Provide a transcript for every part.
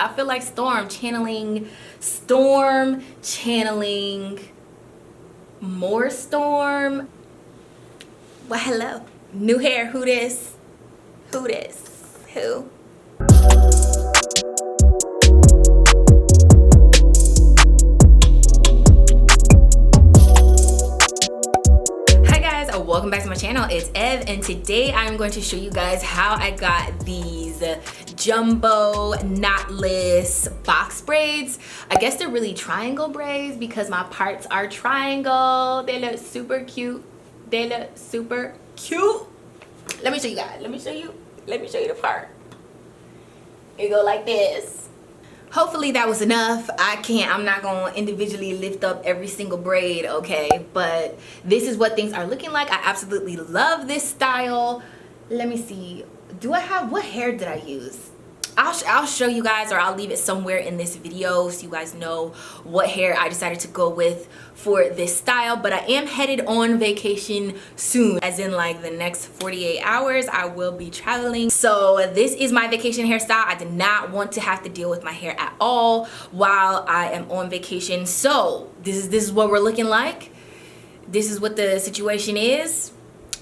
I feel like Storm channeling more Storm. Well, hello. New hair, who this? Who this? Who? Welcome back to my channel. It's Ev, and today I'm going to show you guys how I got these jumbo knotless box braids. I guess they're really triangle braids because my parts are triangle. They look super cute. They look super cute. Let me show you guys. Let me show you the part. It go like this. Hopefully that was enough. I'm not gonna individually lift up every single braid, okay? But this is what things are looking like. I absolutely love this style. Let me see. What hair did I use? I'll show you guys, or I'll leave it somewhere in this video so you guys know what hair I decided to go with for this style. But I am headed on vacation soon, as in like the next 48 hours I will be traveling. So this is my vacation hairstyle. I did not want to have to deal with my hair at all while I am on vacation. So this is what we're looking like. This is what the situation is.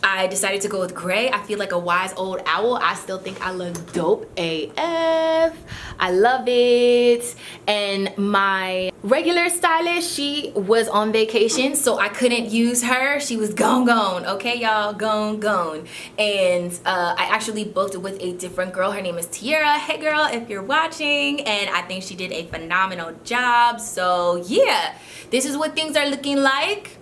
I decided to go with gray. I feel like a wise old owl. I still think I look dope AF. I love it. And my regular stylist, she was on vacation, so I couldn't use her. She was gone. Okay, y'all, gone. And I actually booked with a different girl. Her name is Tierra. Hey girl, if you're watching. And I think she did a phenomenal job. So yeah, this is what things are looking like.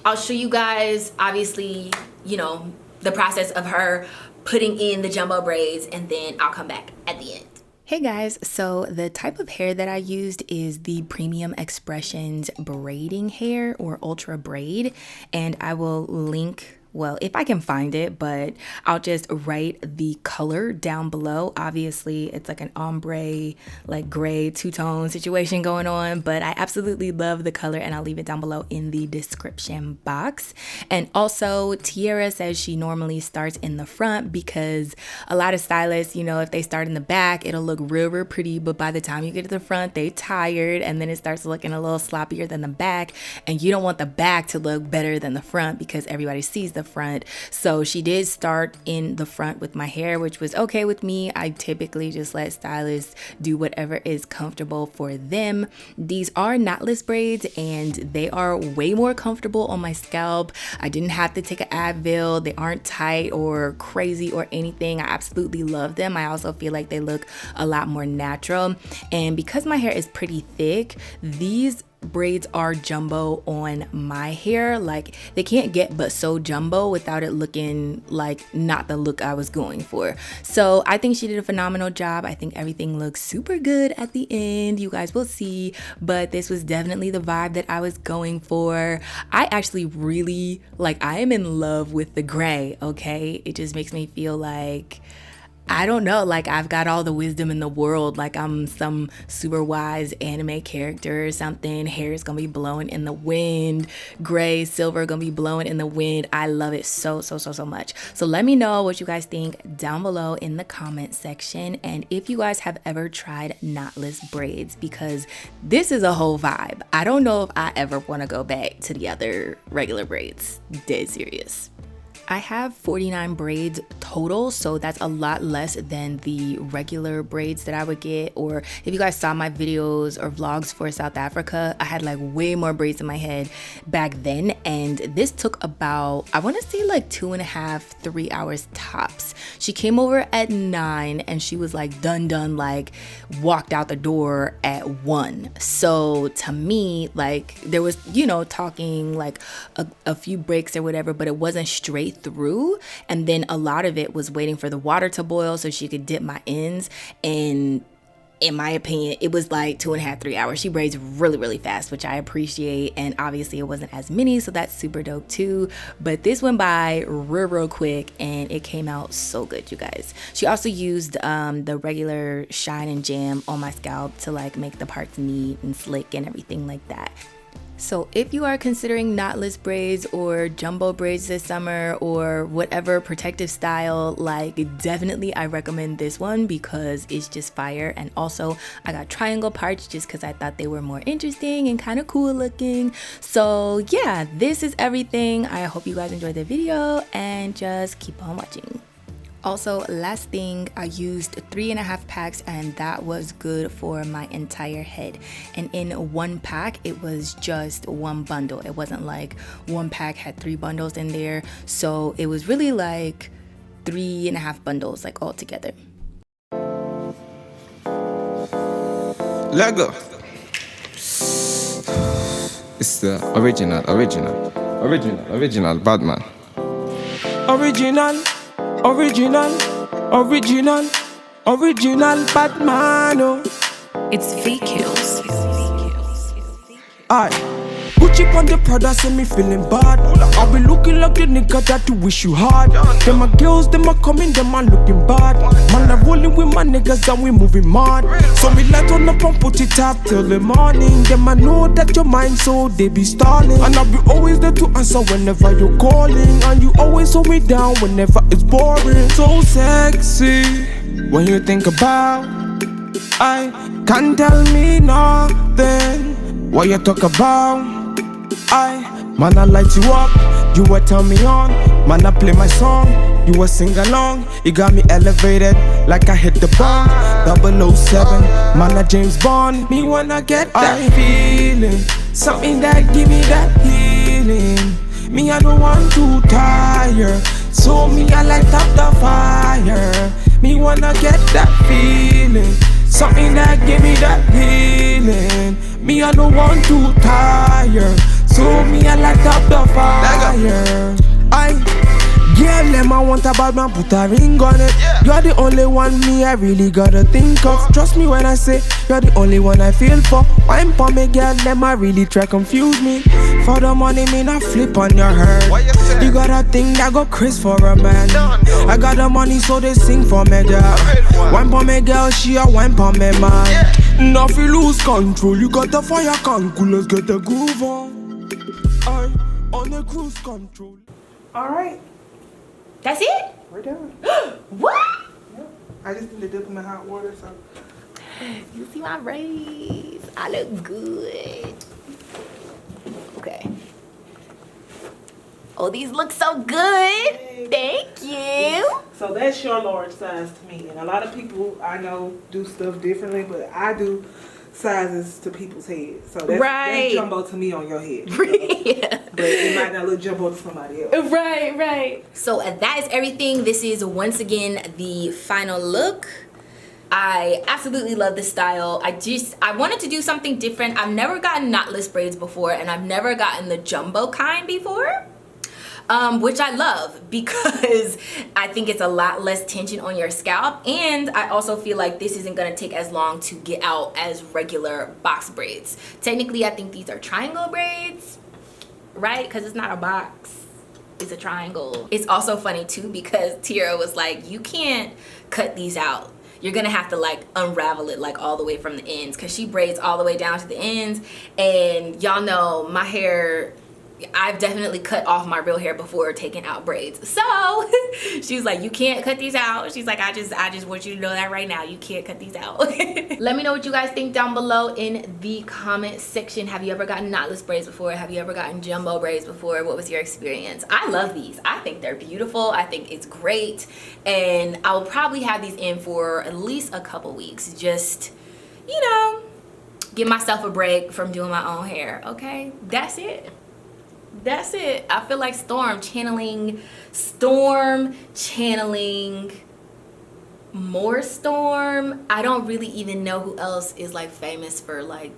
I'll show you guys, obviously, you know, the process of her putting in the jumbo braids, and then I'll come back at the end. Hey guys, so the type of hair that I used is the Premium Xpressions braiding hair, or ultra braid, and I will link, well, if I can find it, but I'll just write the color down below. Obviously, it's like an ombre, like gray two-tone situation going on, but I absolutely love the color, and I'll leave it down below in the description box. And also, Tierra says she normally starts in the front because a lot of stylists, you know, if they start in the back, it'll look real pretty, but by the time you get to the front, they tired, and then it starts looking a little sloppier than the back, and you don't want the back to look better than the front because everybody sees the front. So she did start in the front with my hair, which was okay with me. I typically just let stylists do whatever is comfortable for them. These are knotless braids, and they are way more comfortable on my scalp. I didn't have to take an Advil. They aren't tight or crazy or anything. I absolutely love them. I also feel like they look a lot more natural, and because my hair is pretty thick, these braids are jumbo on my hair. Like, they can't get but so jumbo without it looking like not the look I was going for. So I think she did a phenomenal job. I think everything looks super good at the end. You guys will see, but this was definitely the vibe that I was going for. I actually really, like, I am in love with the gray, okay? It just makes me feel like, I don't know, like I've got all the wisdom in the world, like I'm some super wise anime character or something. Hair is gonna be blowing in the wind, gray, silver gonna be blowing in the wind. I love it so much. So let me know what you guys think down below in the comment section, and if you guys have ever tried knotless braids, because this is a whole vibe. I don't know if I ever want to go back to the other regular braids. Dead serious. I have 49 braids total, so that's a lot less than the regular braids that I would get. Or if you guys saw my videos or vlogs for South Africa, I had like way more braids in my head back then, and this took about, I want to say like 2.5, 3 hours tops. She came over at 9 and she was like done, like walked out the door at 1. So to me, like, there was, you know, talking like a few breaks or whatever, but it wasn't straight through, and then a lot of it was waiting for the water to boil so she could dip my ends. And in my opinion, it was like 2.5, 3 hours. She braids really fast, which I appreciate, and obviously it wasn't as many, so that's super dope too. But this went by real quick, and it came out so good, you guys. She also used the regular shine and jam on my scalp to like make the parts neat and slick and everything like that. So if you are considering knotless braids or jumbo braids this summer or whatever protective style, like definitely I recommend this one because it's just fire. And also I got triangle parts just because I thought they were more interesting and kind of cool looking. So yeah, this is everything. I hope you guys enjoyed the video and just keep on watching. Also, last thing, I used 3.5 packs and that was good for my entire head. And in one pack, it was just one bundle. It wasn't like one pack had 3 bundles in there. So it was really like 3.5 bundles like all together. Lego. It's the original Batman. Original Batman. Oh. It's FAQs. Aye. Gucci on the Prada, say me feeling bad. I be looking like the nigga that you wish you had. Them my girls, them a coming, them a looking bad. Man, I'm rolling with my niggas and we moving mad. So me light on up and put it up till the morning. Them I know that your mind, so they be stalling. And I be always there to answer whenever you're calling. And you always hold me down whenever it's boring. So sexy when you think about. I can't tell me nothing. What you talk about? Man, I light you up, you will turn me on. Man, I play my song, you will sing along. You got me elevated like I hit the bomb. 007, man, I James Bond. Me wanna get that feeling, something that give me that healing. Me, I don't want to tire, so me, I light up the fire. Me wanna get that feeling, something that give me that healing. Me, I don't want to tire, so me, I light up the fire. Girl, them I want a bad man, put a ring on it. You're the only one me I really gotta think of. Trust me when I say you're the only one I feel for. Wine for me, girl, them I really try confuse me. For the money, me not flip on your head. You got a thing that go Chris for a man. I got the money, so they sing for me, girl. Wine for me, girl, she a wine for me, man. Now if you lose control, you got the fire can cool. Let's get the groove on. On the cruise control. Alright. That's it? We're done. What? Yep. I just need to dip them in hot water, so. You see my braids? I look good. Okay. Oh, these look so good. Thank you. So that's your large size to me. And a lot of people I know do stuff differently, but I do sizes to people's heads. So that's jumbo to me on your head. Yeah. But it might not look jumbo to somebody else. Right. So that is everything. This is once again the final look. I absolutely love this style. I wanted to do something different. I've never gotten knotless braids before, and I've never gotten the jumbo kind before. Which I love because I think it's a lot less tension on your scalp, and I also feel like this isn't going to take as long to get out as regular box braids. Technically, I think these are triangle braids, right? Because it's not a box, it's a triangle. It's also funny too because Tierra was like, you can't cut these out. You're gonna have to like unravel it like all the way from the ends, because she braids all the way down to the ends, and y'all know my hair, I've definitely cut off my real hair before taking out braids. So she's like, you can't cut these out. She's like, I just want you to know that right now. You can't cut these out. Let me know what you guys think down below in the comment section. Have you ever gotten knotless braids before? Have you ever gotten jumbo braids before? What was your experience? I love these. I think they're beautiful. I think it's great. And I will probably have these in for at least a couple weeks. Just, you know, give myself a break from doing my own hair. Okay, that's it. That's it. I feel like Storm channeling more Storm. I don't really even know who else is like famous for like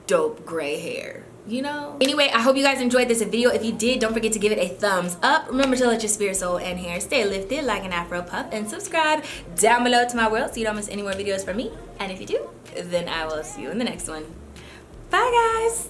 dope gray hair, you know? Anyway, I hope you guys enjoyed this video. If you did, don't forget to give it a thumbs up. Remember to let your spirit, soul, and hair stay lifted like an Afro puff, and subscribe down below to my world so you don't miss any more videos from me. And if you do, then I will see you in the next one. Bye guys.